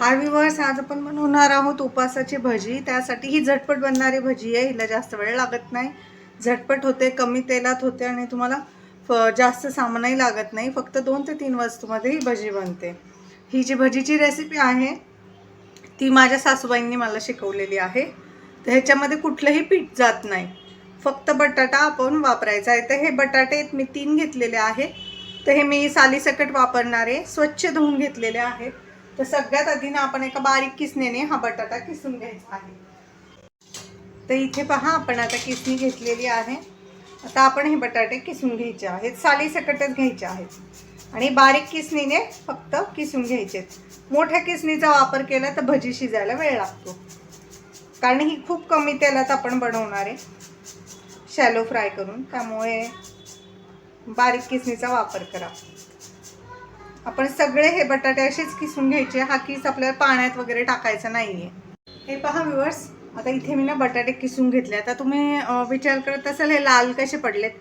हाय viewers, आज आपण बनवणार आहोत उपासाची भजी। त्यासाठी ही झटपट बनणारी भजी आहे। हिला जास्त वेळ लागत नाही, झटपट होते, कमी तेलात होते आणि तुम्हाला जास्त सामानही लागत नाही। फक्त 2 ते 3 वस्तूंमध्ये ही भजी बनते। ही जी भजीची रेसिपी आहे ती माझ्या सासूबाईंनी मला शिकवलेली आहे। तर ह्याच्यामध्ये कुठलंही पीठ जात नाही, फक्त बटाटा आपण वापरायचा आहे। तर हे बटाटे मी 3 घेतलेले आहेत। तर हे मी सालीसकट वापरणार आहे, स्वच्छ धुवून घेतलेले आहेत। तर सगळ्यात आधी ना आपण एका बारीक किसणीने हा बटाटा किसून घ्यायचा आहे। तर इथे पहा, आपण आता किसणी घेतलेली आहे। आता आपण हे बटाटे किसून घ्यायचे आहेत, सालीसकटच घ्यायचे आहेत आणि बारीक किसणीने फक्त किसून घ्यायचे। मोठ्या किसणीचा वापर केला तर भजी शिजायला वेळ लागतो, कारण ही खूप कमी तेलात आपण बनवणार आहे, शॅलो फ्राय करून। त्यामुळे बारीक किसणीचा वापर करा। आपण सगळे हे बटाटे असेच किसून घ्यायचे। हा किस आपल्याला पाण्यात वगैरे टाकायचा नाहीये। हे पहा व्ह्यूअर्स, आता इथे मी ना बटाटे किसून घेतले। आता तुम्ही विचार करत असाल हे लाल कसे पडलेत,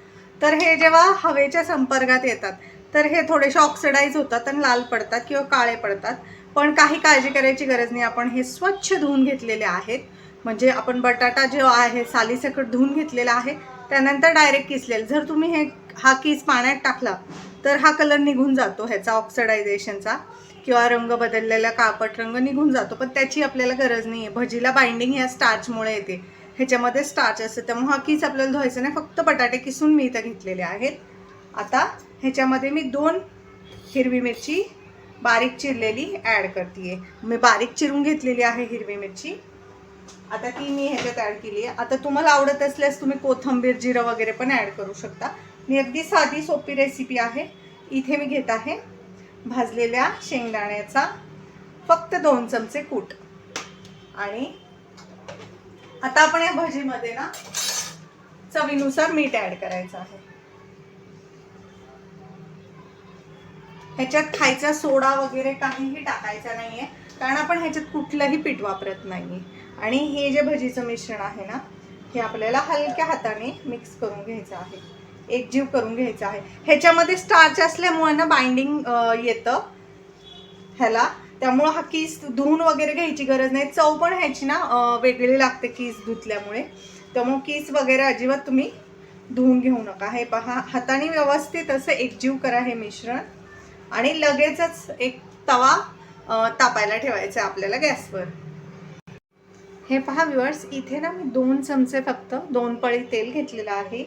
तर हे जेव्हा हवेच्या संपर्कात येतात तर हे थोडेसे ऑक्सिडाइज होतात आणि लाल पडतात किंवा काळे पडतात। पण काही काळजी करायची गरज नाही, आपण हे स्वच्छ धुवून घेतलेले आहेत। म्हणजे आपण बटाटा जो आहे सालीसकट धुवून घेतलेला आहे, त्यानंतर डायरेक्ट किसलेला। जर तुम्ही हा किस पाण्यात टाकला तर हा कलर निघून जातो, ह्याचा ऑक्सिडायझेशनचा किंवा रंग बदललेला काळपट रंग निघून जातो। पण त्याची आपल्याला गरज नाही आहे। भजीला बाइंडिंग ह्या स्टार्चमुळे येते, ह्याच्यामध्ये स्टार्च असतं, त्यामुळे हा किस आपल्याला धुवायचा नाही। फक्त बटाटे किसून मी इथं घेतलेले आहेत। आता ह्याच्यामध्ये मी 2 हिरवी मिरची बारीक चिरलेली ॲड करते। मी बारीक चिरून घेतलेली आहे हिरवी मिरची, आता ती मी ह्याच्यात ॲड केली आहे। आता तुम्हाला आवडत असल्यास तुम्ही कोथिंबीर, जिरं वगैरे पण ॲड करू शकता। मी अगदी साधी सोपी रेसिपी आहे। इथे मी घेत आहे भाजलेल्या शेंगदाण्याचा फक्त 2 चमचे कूट। आणि आता आपण या भजीमध्ये ना चवीनुसार मीठ ॲड करायचं आहे। ह्याच्यात खायचा सोडा वगैरे काहीही टाकायचा नाहीये, कारण आपण ह्याच्यात कुठलंही पीठ वापरत नाही। आणि हे जे भजीचं मिश्रण आहे ना, हे आपल्याला हलक्या हाताने मिक्स करून घ्यायचं आहे, एकजीव करून घ्यायचं आहे। ह्याच्यामध्ये स्टार्च असल्यामुळे ना बाइंडिंग येतं ह्याला, त्यामुळे हा किस धुवून वगैरे घ्यायची गरज नाही। चव पण ह्याची ना वेगळी लागते किस धुतल्यामुळे, त्यामुळे किस वगैरे अजिबात तुम्ही धुवून घेऊ नका। हे पहा, हाताने व्यवस्थित असं एकजीव करा हे मिश्रण आणि लगेचच एक तवा तापायला ठेवायचा आपल्याला गॅसवर। हे पहा व्ह्यूअर्स, इथे ना मी 2 चमचे फक्त 2 पळी तेल घेतलेलं आहे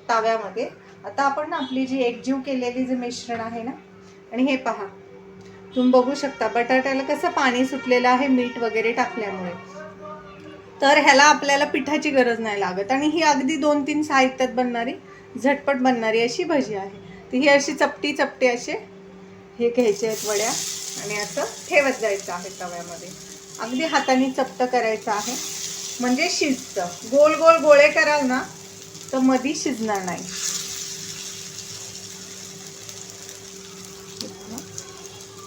तव्यामध्ये। आता आपण ना आपली जी एकजीव केलेली जे मिश्रण आहे ना, आणि हे पहा तुम्ही बघू शकता बटाट्याला कसं पाणी सुटलेलं आहे मीठ वगैरे टाकल्यामुळे। तर ह्याला आपल्याला पिठाची गरज नाही लागत आणि ही अगदी 2-3 साहित्यात बनणारी, झटपट बनणारी अशी भजी आहे। तर ही अशी चपटी चपटी असे हे घ्यायचे आहेत वड्या आणि असं ठेवत जायचं आहे तव्यामध्ये। अगदी हाताने चपट करायचं आहे, म्हणजे शिजतं। गोल गोल गोळे कराल ना तर मधी शिजणार नाही।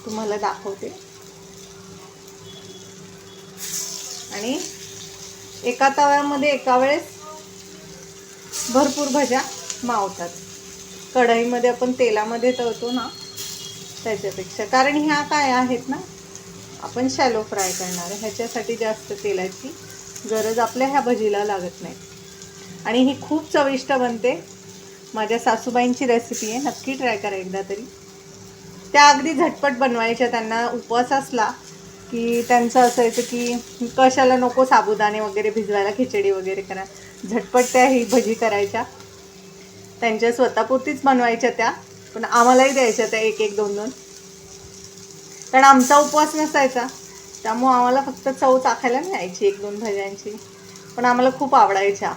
तुम्हाला दाखवते। आणि एका तव्यामध्ये एका वेळेस भरपूर भज्या मावतात। कढईमध्ये आपण तेलामध्ये तळतो ना त्याच्यापेक्षा, कारण ह्या काय आहेत ना आपण शॅलो फ्राय करणार आहे, ह्याच्यासाठी जास्त तेलाची गरज आपल्या ह्या भजीला लागत नाही। आणि ही खूप चविष्ट बनते। माझ्या सासूबाईंची रेसिपी आहे, नक्की ट्राय करा एकदा तरी। त्या अगदी झटपट बनवायच्या। त्यांना उपवास असला की त्यांचं असायचं की कशाला नको साबुदाणे वगैरे भिजवायला, खिचडी वगैरे करा, झटपट त्या ही भजी करायच्या। त्यांच्या स्वतःपुरतीच बनवायच्या त्या, पण आम्हालाही द्यायच्या त्या 1-1, 2-2, कारण आमचा उपवास नसायचा, त्यामुळे आम्हाला फक्त चव चाखायला मिळायची 1-2 भज्यांची, पण आम्हाला खूप आवडायच्या।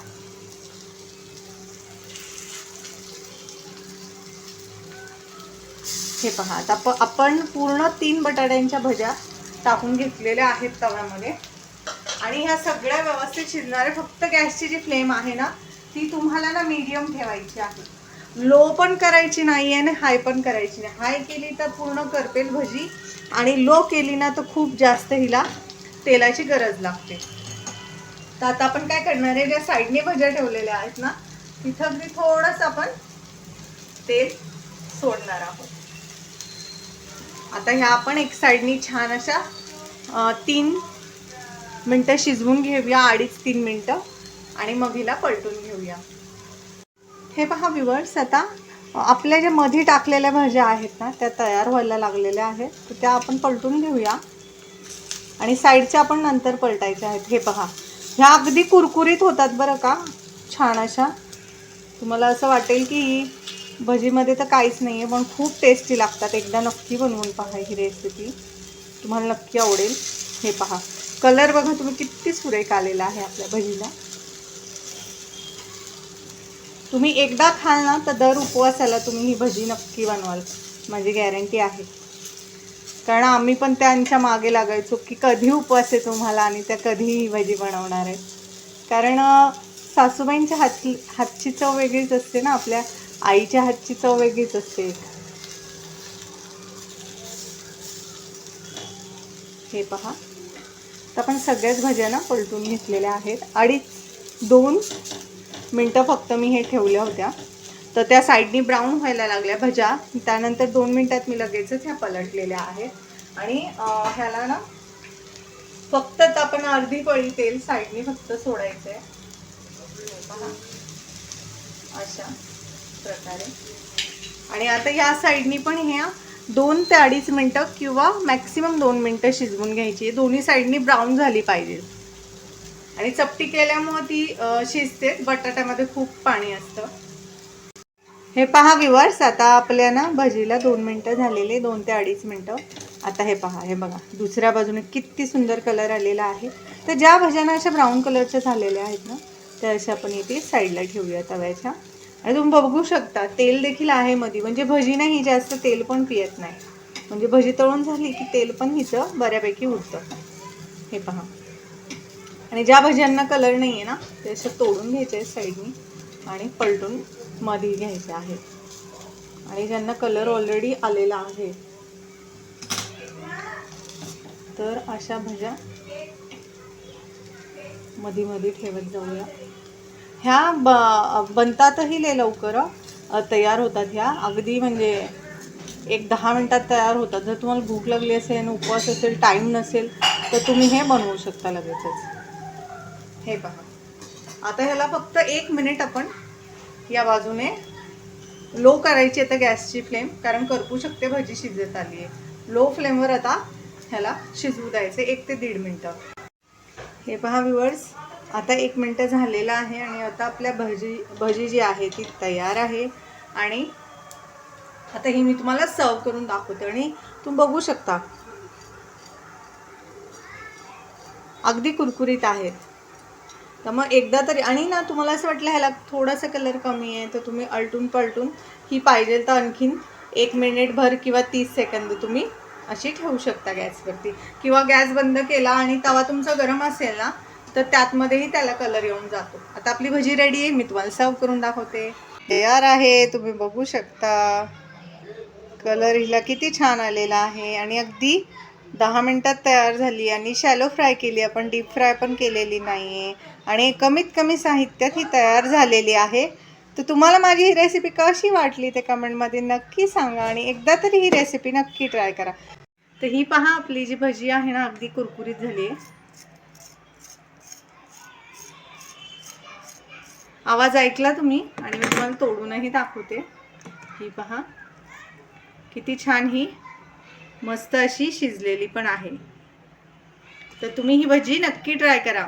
हे पहा, आता आपण पूर्ण 3 बटाट्यांच्या भज्या टाकून घेतलेल्या आहेत तव्यामध्ये आणि ह्या सगळ्या व्यवस्थित शिजणार आहे। फक्त गॅसची जी फ्लेम आहे ना ती तुम्हाला ना मीडियम ठेवायची आहे, लो पण करायची नाही आणि हाय पण करायची नाही। हाय केली तर पूर्ण करपेल भजी आणि लो केली ना तर खूप जास्त हिला तेलाची गरज लागते। तर आता आपण काय करणार आहे, ज्या साईडने भज्या ठेवलेल्या आहेत ना तिथं अगदी थोडंसं आपण तेल सोडणार आहोत। आता ह्या आपण एक साईडनी छान अशा 3 मिनटं शिजवून घेऊया, 2.5-3 मिनटं, आणि मग हिला पलटून घेऊया. हे पहा व्ह्यूअर्स, आता आपल्या ज्या मध्ये टाकलेल्या भाज्या आहेत ना त्या तयार व्हायला लागलेल्या आहेत. तर त्या आपण पलटून घेऊया आणि साईडच्या आपण नंतर पलटायच्या आहेत. हे पहा, ह्या अगदी कुरकुरीत होतात बरं का, छान अशा. तुम्हाला असं वाटेल की भजीमध्ये तर काहीच नाही आहे, पण खूप टेस्टी लागतात. एकदा नक्की बनवून पहा ही रेसिपी, तुम्हाला नक्की आवडेल. हे पहा, कलर बघा तुम्ही किती सुरेख आलेला आहे आपल्या भजीला. तुम्ही एकदा खाल ना तर दर उपवासाला तुम्ही ही भजी नक्की बनवाल, माझी गॅरंटी आहे. कारण आम्ही पण त्यांच्या मागे लागायचो की कधी उपवास आहे तुम्हाला आणि त्या कधी ही भजी बनवणार आहेत. कारण सासूबाईंच्या हातची चव वेगळीच असते ना, आपल्या आईच्या हातची चव वेगळीच असते. हे पहा, तर आपण सगळ्याच भाज्या ना पलटून घेतलेल्या आहेत. 2.5 मिनटं फक्त मी हे ठेवल्या होत्या, तर त्या साईडनी ब्राऊन व्हायला लागल्या भज्या. त्यानंतर 2 मिनटात मी लगेचच ह्या पलटलेल्या आहेत. आणि ह्याला ना फक्त आपण अर्धी पळी तेल साईडनी फक्त सोडायचं आहे, अशा प्रकारे. आणि आता या साईडनी पण ह्या 2 ते 2.5 मिनटं किंवा मॅक्सिमम 2 मिनटं शिजवून घ्यायची. दोन्ही साईडनी ब्राऊन झाली पाहिजे. आणि चपटी केल्यामुळे ती शिजते, बटाट्यामध्ये खूप पाणी असतं. हे पहा व्ह्यूअर्स, आता आपल्या ना भजीला 2 मिनटं झालेले, 2 ते 2.5 मिनटं. आता हे पहा, हे बघा दुसऱ्या बाजूने किती सुंदर कलर आलेला आहे. तर ज्या भज्यांना अशा ब्राऊन कलरच्या झालेल्या आहेत ना त्या अशा आपण इथे साईडला ठेवूया तव्याच्या. आणि तुम्ही बघू शकता तेल देखील आहे मध्ये, म्हणजे भजी नाही जास्त तेल पण पियत नाही. म्हणजे भजी तळून झाली की तेल पण हिचं बऱ्यापैकी उरतं. हे पहा, आणि ज्या भज्यांना कलर नाही आहे ना ते असं तोडून घ्यायचे आहे साईडनी आणि पलटून मध्ये घ्यायचे आहे. आणि ज्यांना कलर ऑलरेडी आलेला आहे तर अशा भज्या मध्ये मध्ये ठेवत जाऊया. ह्या बनतातही लय लवकर, तयार होतात ह्या. अगदी म्हणजे 1-10 मिनटात तयार होतात. जर तुम्हाला भूक लागली असेल आणि उपवास असेल, टाईम नसेल, तर तुम्ही हे बनवू शकता लगेचच. हे पहा, आता ह्याला फक्त 1 मिनिट आपण या बाजूने लो करायची आता गॅसची फ्लेम, कारण करपू शकते भजी शिजत आली आहे. लो फ्लेमवर आता ह्याला शिजवू द्यायचे 1 ते 1.5 मिनटं. हे पहा व्ह्यूअर्स, आता 1 मिनटं झालेलं आहे आणि आता आपल्या भजी जी आहे ती तयार आहे. आणि आता ही मी तुम्हाला सर्व करून दाखवते आणि तुम्ही बघू शकता अगदी कुरकुरीत आहेत. तर मग एकदा तरी, आणि ना तुम्हाला असं वाटलं ह्याला थोडासा कलर कमी आहे तर तुम्ही अलटून पलटून ही पाहिजे तर आणखीन 1 मिनिटभर किंवा 30 सेकंद तुम्ही अशी ठेवू शकता गॅसवरती. किंवा गॅस बंद केला आणि तवा तुमचा गरम असेल ना तर त्यातमध्येही त्याला कलर येऊन जातो. आता आपली भजी रेडी आहे, मी तुम्हाला सर्व करून दाखवते. तयार आहे, तुम्ही बघू शकता कलर हिला किती छान आलेला आहे. आणि अगदी 10 मिनटात तयार झाली. आणि शॅलो फ्राय केली आपण, डीप फ्राय पण केलेली नाही आहे. आणि कमीत कमी साहित्यात ही तयार झालेली आहे. तर तुम्हाला माझी ही रेसिपी कशी वाटली ते कमेंटमध्ये नक्की सांगा आणि एकदा तरी ही रेसिपी नक्की ट्राय करा. तर ही पहा आपली जी भजी आहे ना अगदी कुरकुरीत झाली आहे. आवाज ऐकला तुम्ही, आणि मी तुम्हाला तोडूनही दाखवते. ही पहा किती छान ही मस्त अशी शिजलेली पण आहे. तर तुम्ही ही भजी नक्की ट्राय करा.